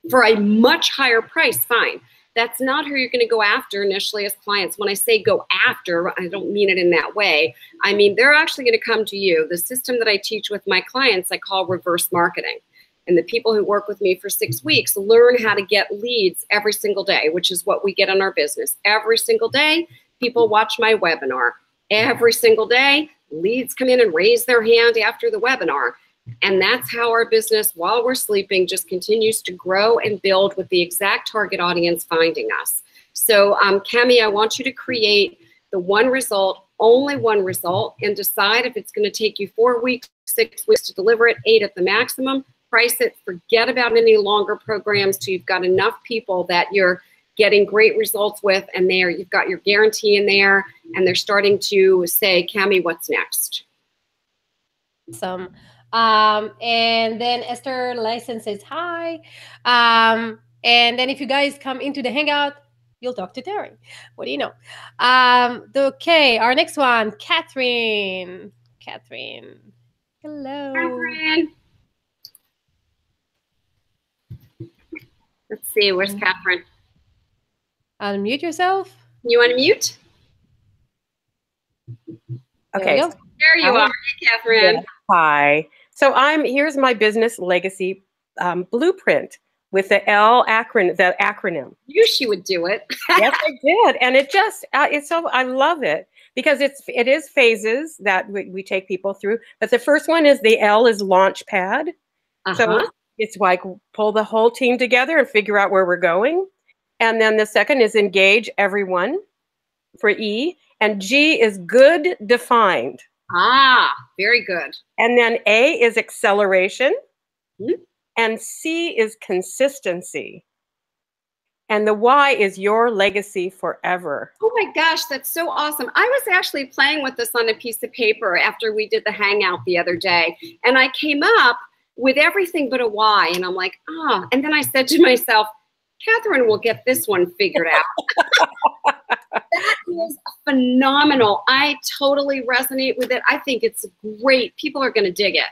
for a much higher price, fine. That's not who you're going to go after initially as clients. When I say go after, I don't mean it in that way. I mean, they're actually going to come to you. The system that I teach with my clients, I call reverse marketing. And the people who work with me for 6 weeks learn how to get leads every single day, which is what we get in our business. Every single day, people watch my webinar. Every single day, leads come in and raise their hand after the webinar. And that's how our business, while we're sleeping, just continues to grow and build with the exact target audience finding us. So, Kami, I want you to create the one result, only one result, and decide if it's going to take you 4 weeks, 6 weeks to deliver it, 8 at the maximum. Price it, forget about any longer programs till you've got enough people that you're getting great results with, and you've got your guarantee in there, and they're starting to say, Kami, what's next? Awesome. And then Esther License says hi. And then if you guys come into the Hangout, you'll talk to Terry. What do you know? Okay, our next one, Catherine. Catherine. Hello. Catherine. Let's see, where's Catherine? Unmute yourself. You want to mute? Okay. There you are, Catherine. Yeah. Hi. So here's my business legacy blueprint with the acronym. You, she would do it. Yes, I did, and it just I love it because it is phases that we take people through. But the first one is the L is launch pad. So it's like pull the whole team together and figure out where we're going. And then the second is engage everyone for E, and G is good defined. Ah, very good. And then A is acceleration, and C is consistency. And the Y is your legacy forever. Oh my gosh, that's so awesome. I was actually playing with this on a piece of paper after we did the hangout the other day. And I came up with everything but a Y. And I'm like, and then I said to myself, Catherine will get this one figured out. That is phenomenal. I totally resonate with it. I think it's great. People are going to dig it.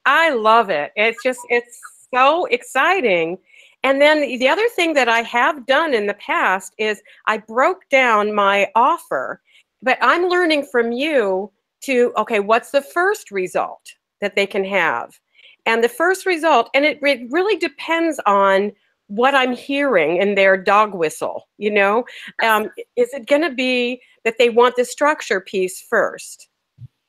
I love it. It's so exciting. And then the other thing that I have done in the past is I broke down my offer, but I'm learning from you to, okay, what's the first result that they can have? And the first result, and it really depends on what I'm hearing in their dog whistle, you know? Is it going to be that they want the structure piece first?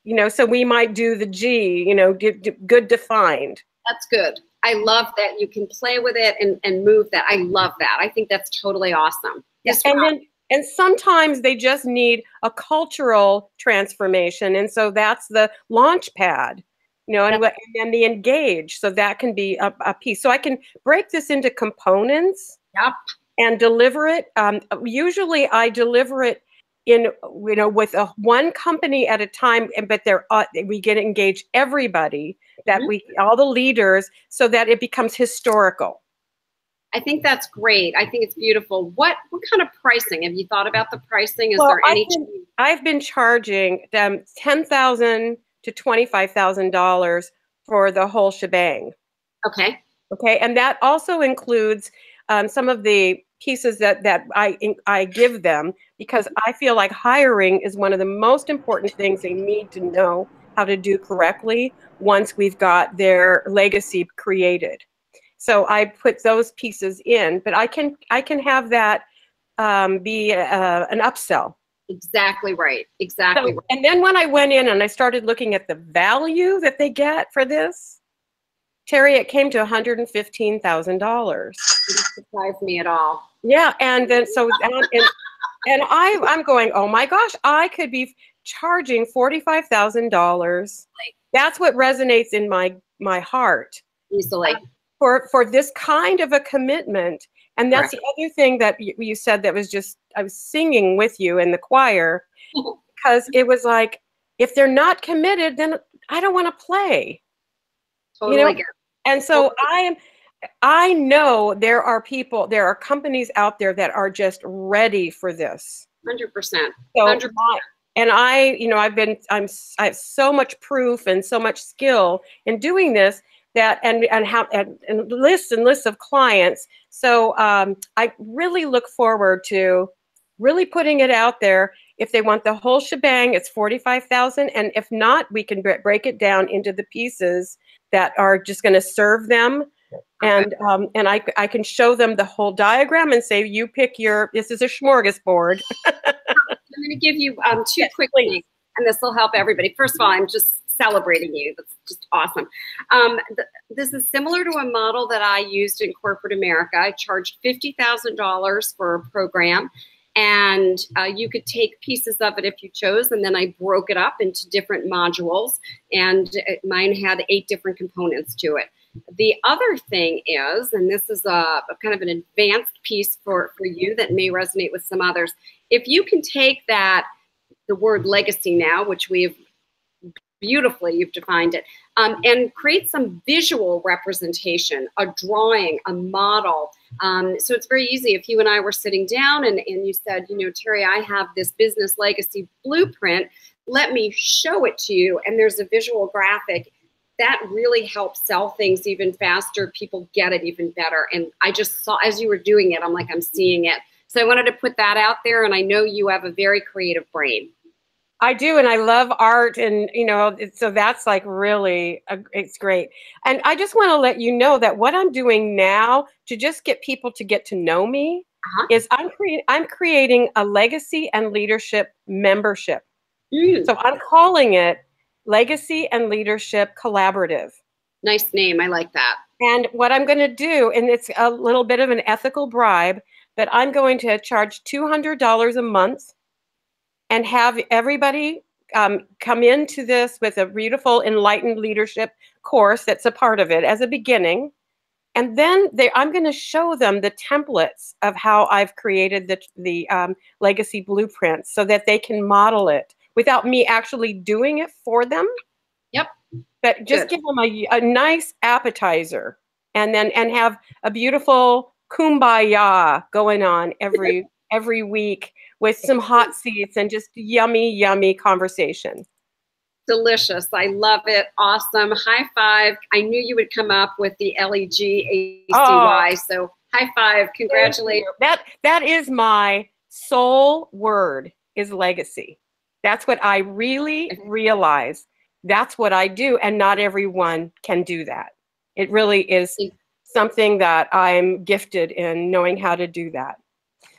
You know, so we might do the G, you know, good defined. That's good. I love that you can play with it and move that. I love that. I think that's totally awesome. Yes, and sometimes they just need a cultural transformation. And so that's the launch pad. You know, and then the engage, so that can be a piece. So I can break this into components and deliver it. Usually I deliver it in, you know, with one company at a time, but we get to engage everybody, that all the leaders, so that it becomes historical. I think that's great. I think it's beautiful. What kind of pricing? Have you thought about the pricing? Is there any? I've been charging them $10,000 to $25,000 for the whole shebang. Okay. Okay, and that also includes some of the pieces that I give them, because I feel like hiring is one of the most important things they need to know how to do correctly once we've got their legacy created. So I put those pieces in, but I can have that be an upsell. Exactly right. Exactly right. And then when I went in and I started looking at the value that they get for this, Terry, it came to $115,000. It didn't surprise me at all. Yeah, and then and I'm going, oh my gosh, I could be charging $45,000. That's what resonates in my heart. Easily. For this kind of a commitment. And that's the other thing that you said that was just, I was singing with you in the choir, because it was like, if they're not committed, then I don't want to play. Totally. You know? And so I know there are companies out there that are just ready for this. 100%. So 100%. And I have so much proof and so much skill in doing this, that and lists and lists of clients. So I really look forward to really putting it out there. If they want the whole shebang, it's $45,000, and if not, we can break it down into the pieces that are just going to serve them. And I can show them the whole diagram and say, you pick this is a smorgasbord. I'm going to give you two quick things, and this will help everybody. First of all, I'm just celebrating you. That's just awesome. This is similar to a model that I used in corporate America. I charged $50,000 for a program, and you could take pieces of it if you chose, and then I broke it up into different modules, and mine had 8 different components to it. The other thing is, and this is a kind of an advanced piece for you that may resonate with some others, if you can take the word legacy now, which we've beautifully you've defined it, and create some visual representation, a drawing, a model. So it's very easy. If you and I were sitting down and you said, you know, Terry, I have this business legacy blueprint, let me show it to you. And there's a visual graphic that really helps sell things even faster. People get it even better. And I just saw, as you were doing it, I'm like, I'm seeing it. So I wanted to put that out there. And I know you have a very creative brain. I do, and I love art, and you know, so that's like really, it's great. And I just want to let you know that what I'm doing now to just get people to get to know me is I'm creating a legacy and leadership membership. So I'm calling it Legacy and Leadership Collaborative. Nice name, I like that. And what I'm going to do, and it's a little bit of an ethical bribe, but I'm going to charge $200 a month and have everybody come into this with a beautiful enlightened leadership course that's a part of it as a beginning. And then I'm going to show them the templates of how I've created the legacy blueprint so that they can model it without me actually doing it for them. Yep. But just give them a nice appetizer and have a beautiful kumbaya going on every week with some hot seats and just yummy, yummy conversation. Delicious. I love it. Awesome. High five. I knew you would come up with the LEGACY. Oh. So high five. Congratulations. That is my soul word, is legacy. That's what I really realize. That's what I do. And not everyone can do that. It really is something that I'm gifted in, knowing how to do that.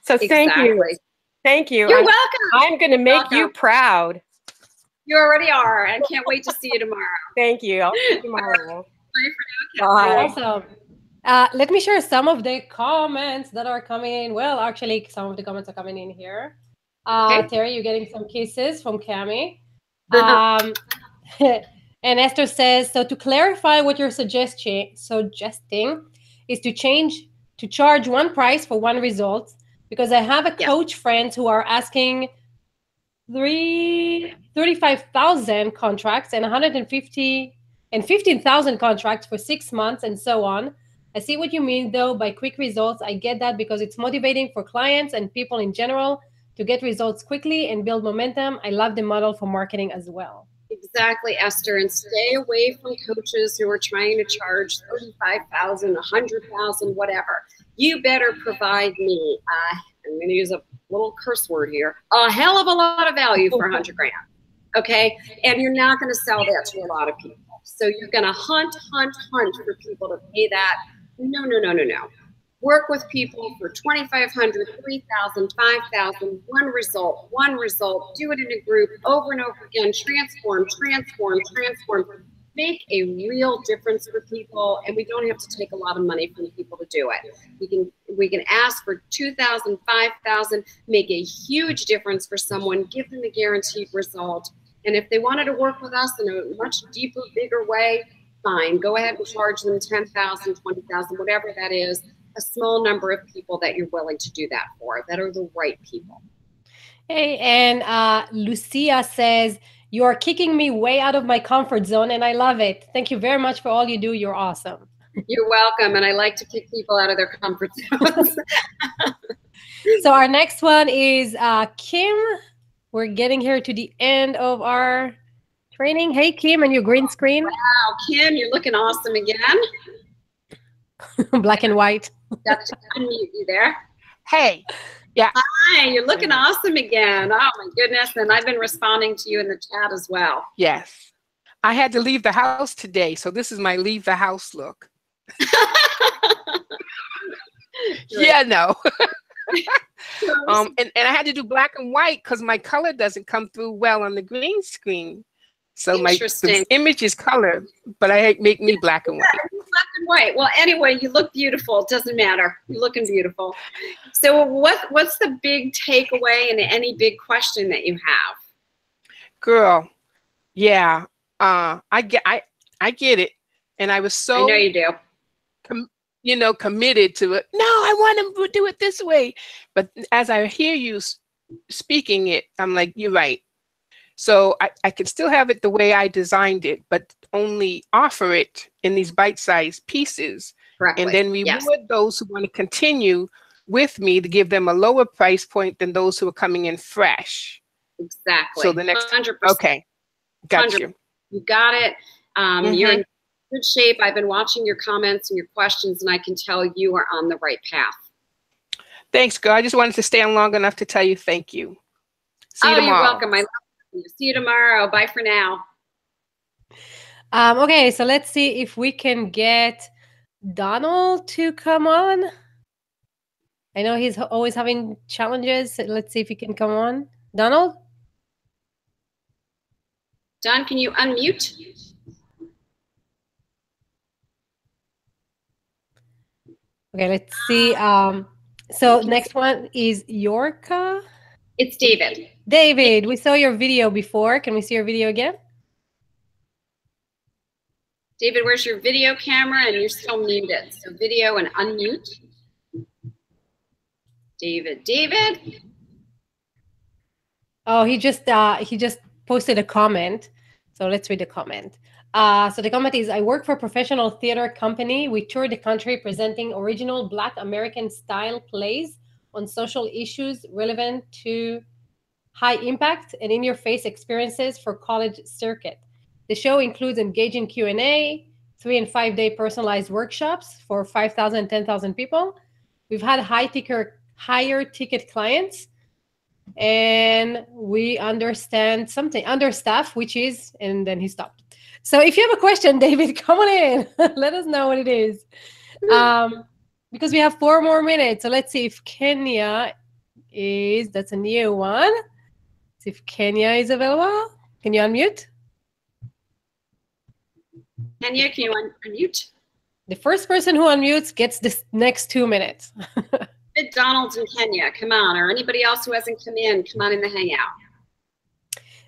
So thank you. Thank you. You're welcome. I'm going to make you proud. You already are. I can't wait to see you tomorrow. Thank you. I'll see you tomorrow. Bye for now. Awesome. Let me share some of the comments that are coming in. Well, actually, some of the comments are coming in here. Okay. Terry, you're getting some kisses from Cami. And Esther says, so to clarify what you're suggesting is to charge one price for one result, because I have a coach friends who are asking 35,000 contracts and 150 and 15,000 contracts for 6 months and so on. I see what you mean though by quick results. I get that because it's motivating for clients and people in general to get results quickly and build momentum. I love the model for marketing as well. Exactly, Esther, and stay away from coaches who are trying to charge 35,000, 100,000, whatever. You better provide me, I'm going to use a little curse word here, a hell of a lot of value for 100 grand, okay? And you're not going to sell that to a lot of people. So you're going to hunt for people to pay that. No. Work with people for 2,500, 3,000, 5,000, one result. Do it in a group over and over again. Transform. Make a real difference for people, and we don't have to take a lot of money from people to do it. We can ask for 2,000, 5,000, make a huge difference for someone, give them a guaranteed result. And if they wanted to work with us in a much deeper, bigger way, fine. Go ahead and charge them 10,000, 20,000, whatever that is. A small number of people that you're willing to do that for, that are the right people. Hey, and Lucia says, you are kicking me way out of my comfort zone, and I love it. Thank you very much for all you do. You're awesome. You're welcome, and I like to kick people out of their comfort zones. So our next one is Kim. We're getting here to the end of our training. Hey, Kim, and your green screen. Wow, Kim, you're looking awesome again. Black and white. Got to unmute you there. Hey. Yeah. Hi, you're looking awesome again. Oh my goodness. And I've been responding to you in the chat as well. Yes. I had to leave the house today, so this is my leave the house look. Yeah, no. And I had to do black and white because my color doesn't come through well on the green screen. So the image is colored, but I make me black and white. Black and white. Well, anyway, you look beautiful. It doesn't matter. You're looking beautiful. So what's the big takeaway and any big question that you have? Girl, yeah. I get it. And I was so, I know you do. Committed to it. No, I want to do it this way. But as I hear you speaking it, I'm like, you're right. So I can still have it the way I designed it, but only offer it in these bite-sized pieces. Correctly. And then reward those who want to continue with me to give them a lower price point than those who are coming in fresh. Exactly. So the next 100%. Okay. Got you. You got it. You're in good shape. I've been watching your comments and your questions, and I can tell you are on the right path. Thanks, girl. I just wanted to stay on long enough to tell you thank you. See you tomorrow. You're welcome. I love you. See you tomorrow. Bye for now. Okay, so let's see if we can get Donald to come on. I know he's always having challenges. So let's see if he can come on. Donald? Don, can you unmute? Okay, let's see. So next one is Yorka. It's David. David, we saw your video before. Can we see your video again? David, where's your video camera? And you're still muted. So video and unmute. David. Oh, he just posted a comment. So let's read the comment. So the comment is, I work for a professional theater company. We tour the country presenting original Black American style plays on social issues relevant to high impact and in-your-face experiences for college circuit. The show includes engaging Q&A, 3- and 5-day personalized workshops for 5,000 and 10,000 people. We've had higher ticket clients, and we understaff, which is, and then he stopped. So if you have a question, David, come on in. Let us know what it is. Because we have 4 more minutes. So let's see if Kenya that's a new one. See if Kenya is available. Can you unmute? Kenya, can you unmute? The first person who unmutes gets this next 2 minutes. Donald's in Kenya, come on. Or anybody else who hasn't come in the Hangout.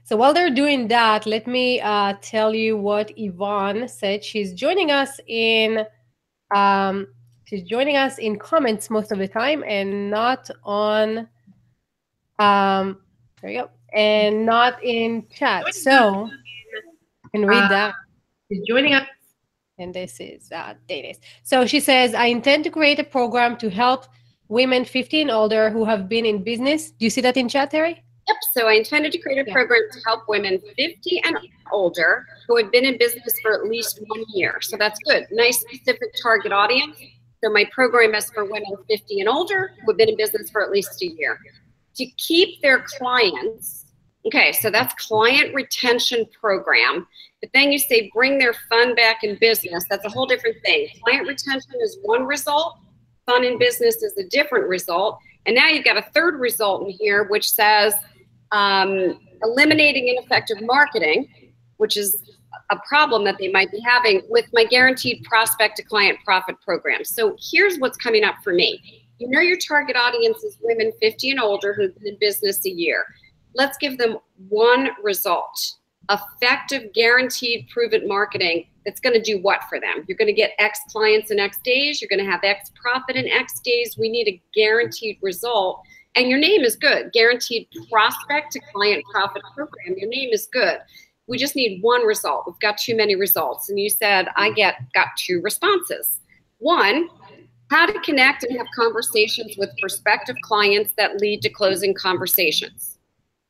So while they're doing that, let me tell you what Yvonne said. She's joining us in comments most of the time, and not on there you go, and not in chat. So I can read that. She's joining us. And this is Dennis. So she says, I intend to create a program to help women 50 and older who have been in business. Do you see that in chat, Terry? Yep. So I intended to create a program to help women 50 and older who had been in business for at least 1 year. So that's good. Nice specific target audience. So my program is for women 50 and older who have been in business for at least a year. To keep their clients, okay, so that's client retention program. But then you say bring their fun back in business. That's a whole different thing. Client retention is one result. Fun in business is a different result. And now you've got a third result in here, which says eliminating ineffective marketing, which is a problem that they might be having with my guaranteed prospect to client profit program. So here's what's coming up for me. You know your target audience is women 50 and older who've been in business a year. Let's give them one result. Effective, guaranteed, proven marketing that's going to do what for them? You're going to get X clients in X days. You're going to have X profit in X days. We need a guaranteed result. And your name is good. Guaranteed prospect to client profit program. Your name is good. We just need one result. We've got too many results. And you said, I got 2 responses. One, how to connect and have conversations with prospective clients that lead to closing conversations.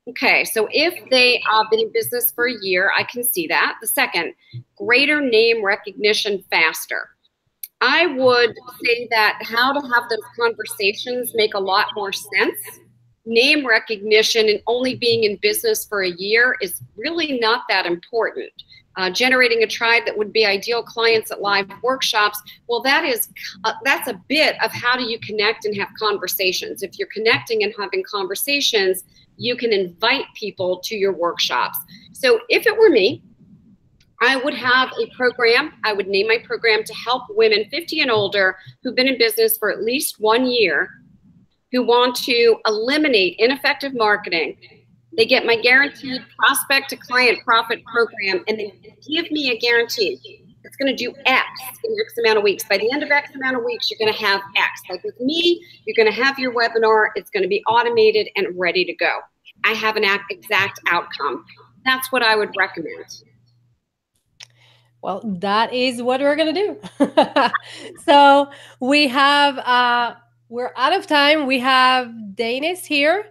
Okay, so if they have been in business for a year, I can see that. The second, greater name recognition faster. I would say that how to have those conversations make a lot more sense. Name recognition and only being in business for a year is really not that important. Generating a tribe that would be ideal clients at live workshops, well, that's a bit of how do you connect and have conversations. If you're connecting and having conversations, you can invite people to your workshops. So if it were me, I would have a program. I would name my program to help women 50 and older who've been in business for at least 1 year, who want to eliminate ineffective marketing. They get my guaranteed prospect to client profit program, and they give me a guarantee. It's going to do X in X amount of weeks. By the end of X amount of weeks, you're going to have X. Like with me, you're going to have your webinar. It's going to be automated and ready to go. I have an exact outcome. that's what I would recommend. Well, that is what we're going to do. So we have, we're out of time. We have Danis here.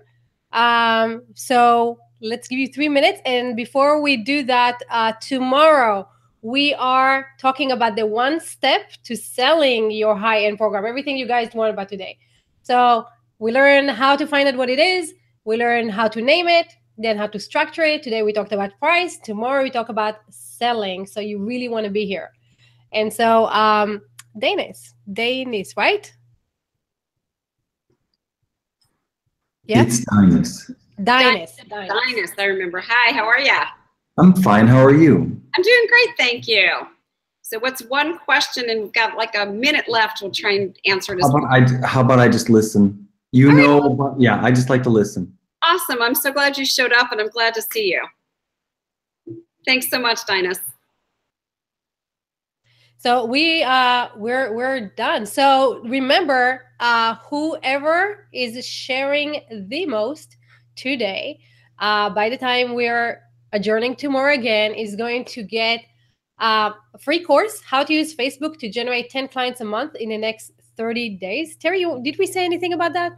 So let's give you 3 minutes. And before we do that, tomorrow we are talking about the 1 step to selling your high-end program, everything you guys learned about today. So we learn how to find out what it is. We learn how to name it, then how to structure it. Today we talked about price. Tomorrow we talk about selling. So you really want to be here. And so Danis, right? Yeah. It's Danis. Danis, I remember. Hi, how are you? I'm fine. How are you? I'm doing great, thank you. So what's one question, and we've got like a minute left. We'll try and answer it. How about I just listen? You All know, right. But yeah, I just like to listen. Awesome. I'm so glad you showed up, and I'm glad to see you. Thanks so much, Danis. So we're done. So remember, whoever is sharing the most today, by the time we're adjourning tomorrow again, is going to get a free course, how to use Facebook to generate 10 clients a month in the next 30 days. Terry, did we say anything about that?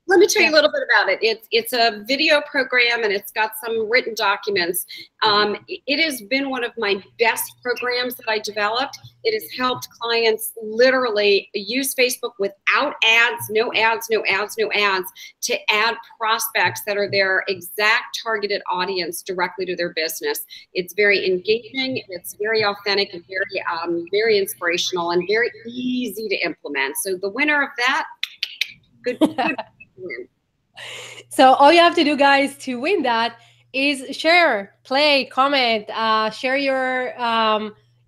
Let me tell you a little bit about it. It's a video program, and it's got some written documents. It has been one of my best programs that I developed. It has helped clients literally use Facebook without ads, no ads, no ads, no ads, to add prospects that are their exact targeted audience directly to their business. It's very engaging, it's very authentic, and very inspirational, and very easy to implement. So the winner of that, good. So all you have to do, guys, to win that is share, play, comment, share your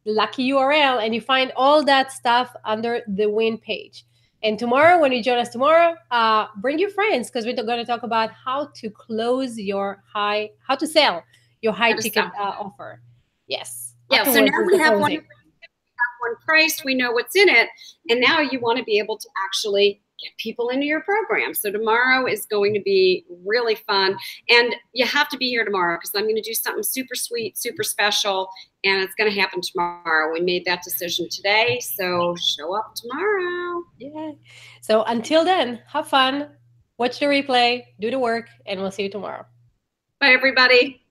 lucky URL, and you find all that stuff under the win page. And tomorrow, when you join us tomorrow, bring your friends, because we're going to talk about how to close your how to sell your high ticket offer. Yes. Yeah. So now we have one price, we know what's in it, and now you want to be able to actually get people into your program. So tomorrow is going to be really fun, and you have to be here tomorrow, because I'm going to do something super sweet, super special, and it's going to happen tomorrow. We made that decision today, so show up tomorrow. Yeah. So until then, have fun, watch the replay, do the work, and we'll see you tomorrow. Bye, everybody.